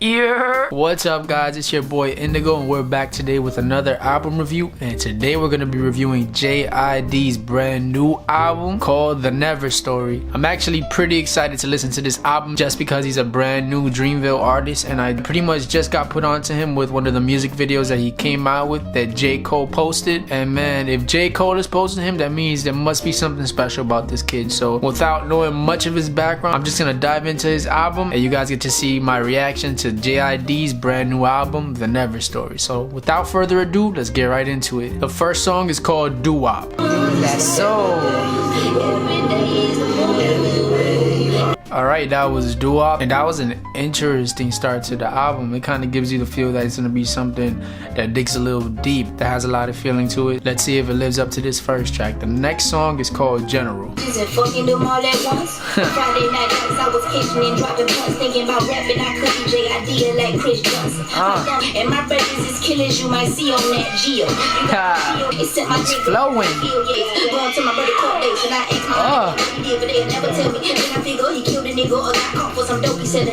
Yeah. What's up, guys? It's your boy Indigo, and we're back today with another album review. And today we're gonna be reviewing J.I.D's brand new album called The Never Story. I'm actually pretty excited to listen to this album just because he's a brand new Dreamville artist, and I pretty much just got put onto him with one of the music videos that he came out with that J. Cole posted. And man, if J. Cole is posting him, that means there must be something special about this kid. So without knowing much of his background, I'm just gonna dive into his album, and you guys get to see my reaction to J.I.D's brand new album, The Never Story. So without further ado, let's get right into it. The first song is called Doo-Wop. That's so. Alright, that was Doo-Wop, and that was an interesting start to the album. It kind of gives you the feel that it's going to be something that digs a little deep, that has a lot of feeling to it. Let's see if it lives up to this first track. The next song is called General. Fucking them all at once. Friday night I was kitchen and dropping punts, thinking about rapping. I could be J.I.D like Chris Johnson. And my brothers is killers you might see on that Geo. It's flowing. Going to my brother court dates and I asked my but they never tell me. Then I figure he killed a nigga or got caught for some dope. He said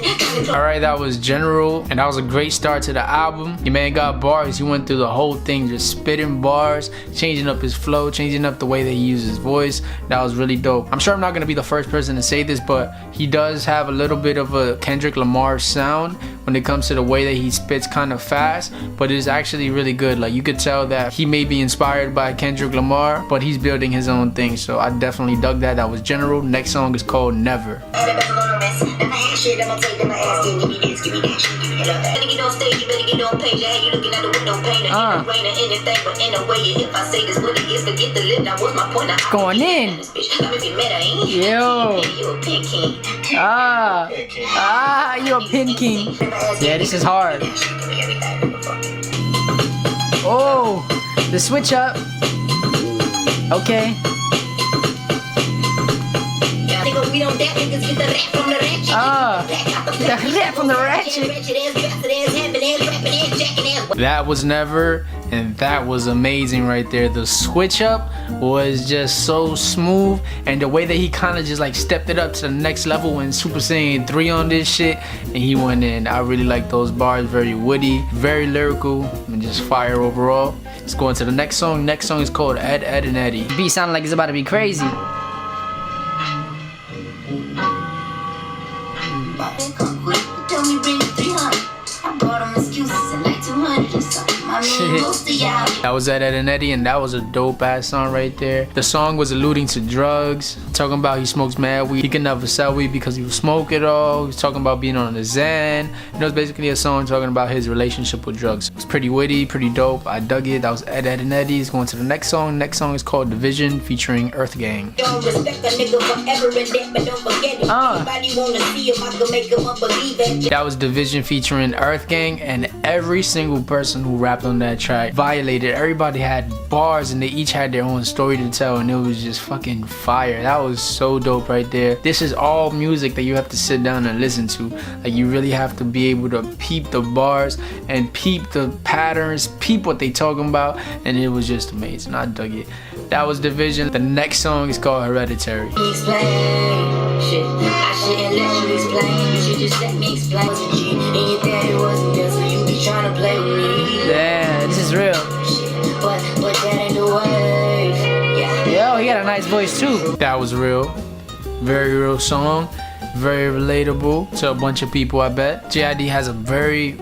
alright, that was General, and that was a great start to the album. Your man got bars. He went through the whole thing, just spitting bars, changing up his flow, changing up the way that he uses his voice. That was really dope. I'm sure I'm not gonna be the first person to say this, but he does have a little bit of a Kendrick Lamar sound when it comes to the way that he spits, kind of fast, but it is actually really good. Like, you could tell that he may be inspired by Kendrick Lamar, but he's building his own thing. So I definitely dug that. That was General. Next song is called Never. Going in. Yo. You're a pin king. Yeah, this is hard. Oh, the switch up. Okay. The rap from the ratchet. That was Never, and that was amazing right there. The switch up was just so smooth, and the way that he kind of just like stepped it up to the next level when Super Saiyan 3 on this shit, and he went in. I really like those bars. Very witty, very lyrical, and just fire overall. Let's go into the next song. Next song is called EdEddnEddy. The beat sounded like it's about to be crazy. That was EdEddnEddy, and that was a dope ass song right there. The song was alluding to drugs, talking about he smokes mad weed. He can never sell weed because he will smoke it all. He's talking about being on the Zen. You know, it's basically a song talking about his relationship with drugs. It's pretty witty, pretty dope. I dug it. That was EdEddnEddy. Let's go into the next song. Next song is called Division featuring EarthGang. That was Division featuring EarthGang, and every single person who rapped on that track violated. Everybody had bars, and they each had their own story to tell, and it was just fucking fire. That was so dope right there. This is all music that you have to sit down and listen to. Like, you really have to be able to peep the bars and peep the patterns, peep what they talking about, and it was just amazing. I dug it. That was Division. The next song is called Hereditary. Yeah, this is real. Yo, he got a nice voice too. That was real. Very real song. Very relatable to a bunch of people, I bet. J.I.D has a very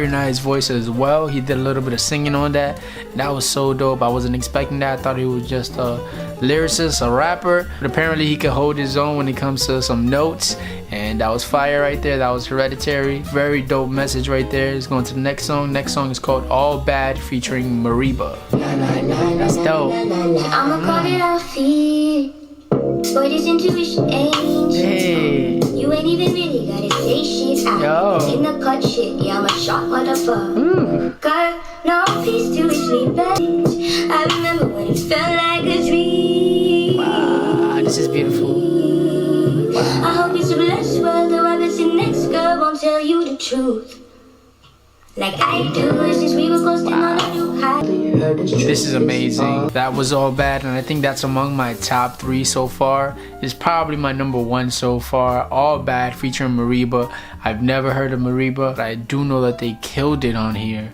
nice voice as well. He did a little bit of singing on that. That was so dope. I wasn't expecting that. I thought he was just a lyricist, a rapper, but apparently he could hold his own when it comes to some notes, and that was fire right there. That was Hereditary. Very dope message right there. Let's go into the next song. Next song is called All Bad featuring Mereba. That's dope. I'ma call it off feet. Boy, this intuition ain't shit. You ain't even really gotta say shit. In the cut shit, yeah, I'm a shot motherfucker. Got no peace to sleep at. I remember when it felt like a dream. Wow, this is beautiful. Wow. I hope it's a blessed world, though I bet your next girl won't tell you the truth. Like I do since we were coasting on a new high. This is amazing. That was all bad, and I think that's among my top 3 so far. It's probably my number 1 so far. All Bad featuring Mereba. I've never heard of Mereba, but I do know that they killed it on here.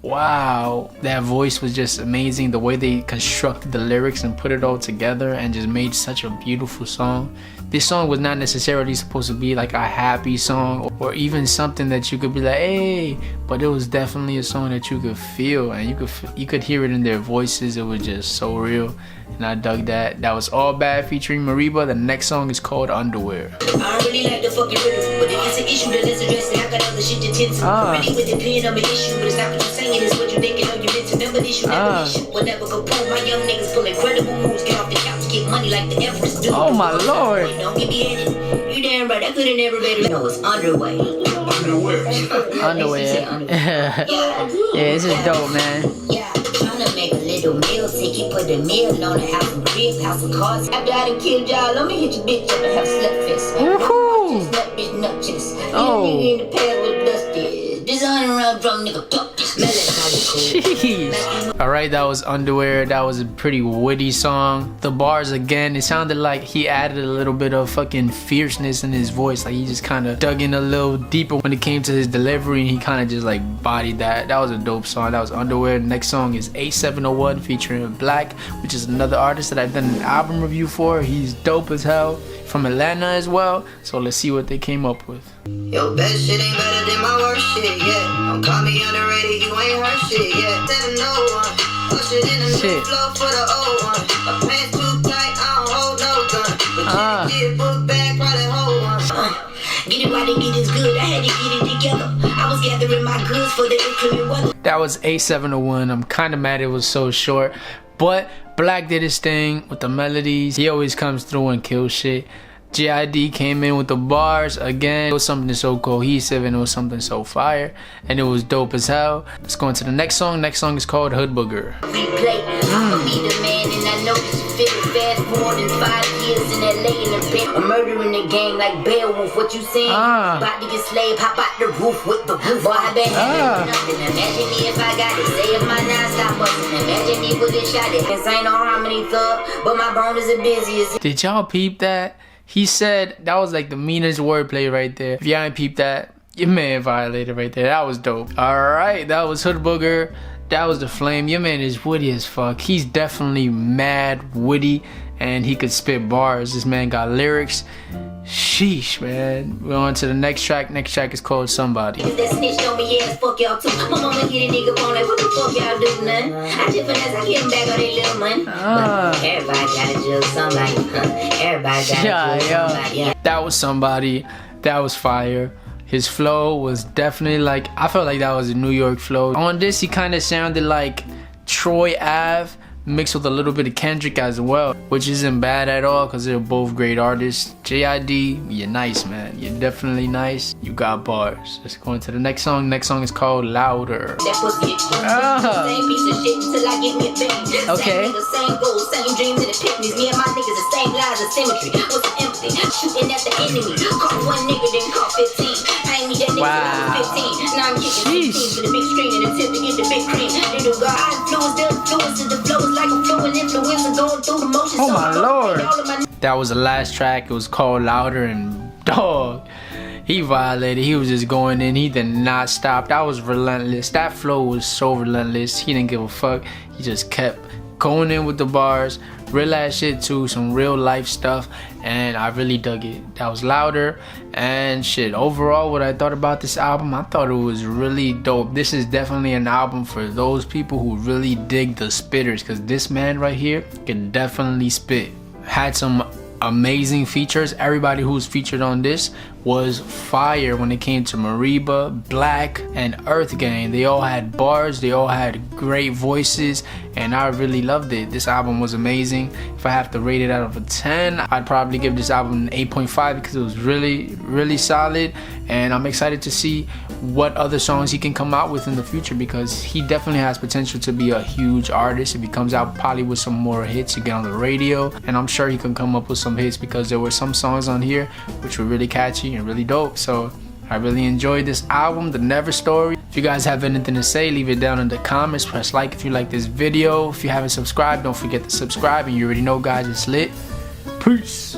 Wow, that voice was just amazing. The way they constructed the lyrics and put it all together and just made such a beautiful song. This song was not necessarily supposed to be like a happy song or even something that you could be like, hey, but it was definitely a song that you could feel, and you could hear it in their voices. It was just so real, and I dug that. That was All Bad featuring Mereba. The next song is called Underwear. I don't really like the fucking rhythm, but if it's an issue, then let's address it. I got other shit to tend to. Really with the pen, I'm an issue, but it's not what you're saying, it's what you're thinking. Or you meant to never issue, never issue, whatever go prove. My young niggas pull incredible moves, get off the couch, get money like the Everest do. Oh my lord. Don't get me headed. You damn right, I could've never made it. No, it's underway. Underwear. Yeah, this is dope, man. Yeah, tryna make a little meal ticket, put the meal on the house of crib, house of cards. After I done killed y'all, let me hit your bitch up and have slut fest. Woohoo! Slut bitch nut chest. Oh. Nigga in the pad with dusty. Design around drum nigga duck. Jeez. Alright, that was Underwear. That was a pretty witty song. The bars again, it sounded like he added a little bit of fucking fierceness in his voice. Like he just kind of dug in a little deeper when it came to his delivery, and he kind of just like bodied that. That was a dope song. That was Underwear. The next song is 8701 featuring Black, which is another artist that I've done an album review for. He's dope as hell. From Atlanta as well. So let's see what they came up with. Your best shit ain't better than my worst shit, yeah. Don't call me underrated, you ain't heard shit, yeah. 701, push it in the new flow for the old one. My pants too tight, I don't hold no gun. But get book bag, probably hold one. Get it while they get this good, I had to get it together. I was gathering my goods for the inclement weather. That was 8701. I'm kind of mad it was so short, but Black did his thing with the melodies. He always comes through and kills shit. J.I.D came in with the bars again. It was something so cohesive and it was something so fire, and it was dope as hell. Let's go into the next song. Next song is called Hoodbooger. Replay, I'ma be the man, and I know that you feel it fast. More than 5 years in LA in the bed. I'm murdering the gang like Beowulf. What you saying? About to get slave, hop out the roof with the roof. Boy, I been having nothing. Imagine me if I got it. Say if my nine stop busting. Imagine me with a shot it. This ain't no harmony thug, but my bone is as busy as. Did y'all peep that? He said that was like the meanest wordplay right there. If y'all ain't peeped that, your man violated right there. That was dope. Alright, that was Hoodbooger. That was The Flame. Your man is witty as fuck. He's definitely mad witty, and he could spit bars. This man got lyrics. Sheesh, man. We're on to the next track. Next track is called Somebody. That snitched on me, yeah, fuck y'all too. My mama get a nigga on like, what the fuck y'all do, man? I just finesse, I get him back on their little money. But everybody gotta judge somebody. Everybody gotta judge somebody. That was Somebody. That was fire. His flow was definitely like, I felt like that was a New York flow. On this, he kind of sounded like Troy Ave mixed with a little bit of Kendrick as well, which isn't bad at all because they're both great artists. J.I.D, you're nice, man. You're definitely nice. You got bars. Let's go into the next song. Next song is called Louder. Okay. Same goals, same dreams and epiphanies. Me and my niggas the same lies of symmetry. What's the empathy? Shooting at the enemy. Caught one nigga, then caught 15. Pay me that nigga when I was 15. Now I'm kicking 15 for the big screen and attempt to get the big cream. Little God, I influence the influences. The flow is like a fluid influence and going through the motions. Oh my lord. That was the last track. It was called Louder, and dog, he violated. He was just going in. He did not stop. That was relentless. That flow was so relentless. He didn't give a fuck. He just kept going in with the bars. Real ass shit too. Some real life stuff. And I really dug it. That was Louder. And shit, overall, what I thought about this album, I thought it was really dope. This is definitely an album for those people who really dig the spitters, because this man right here can definitely spit. Had some amazing features. Everybody who was featured on this was fire when it came to Mereba, Black, and EarthGang. They all had bars, they all had great voices, and I really loved it. This album was amazing. If I have to rate it out of a 10, I'd probably give this album an 8.5 because it was really solid, and I'm excited to see what other songs he can come out with in the future, because he definitely has potential to be a huge artist. If he comes out probably with some more hits, he get on the radio, and I'm sure he can come up with some hits, because there were some songs on here which were really catchy and really dope. So I really enjoyed this album, The Never Story. If you guys have anything to say, leave it down in the comments. Press like if you like this video. If you haven't subscribed, don't forget to subscribe. And you already know, guys, it's lit. Peace.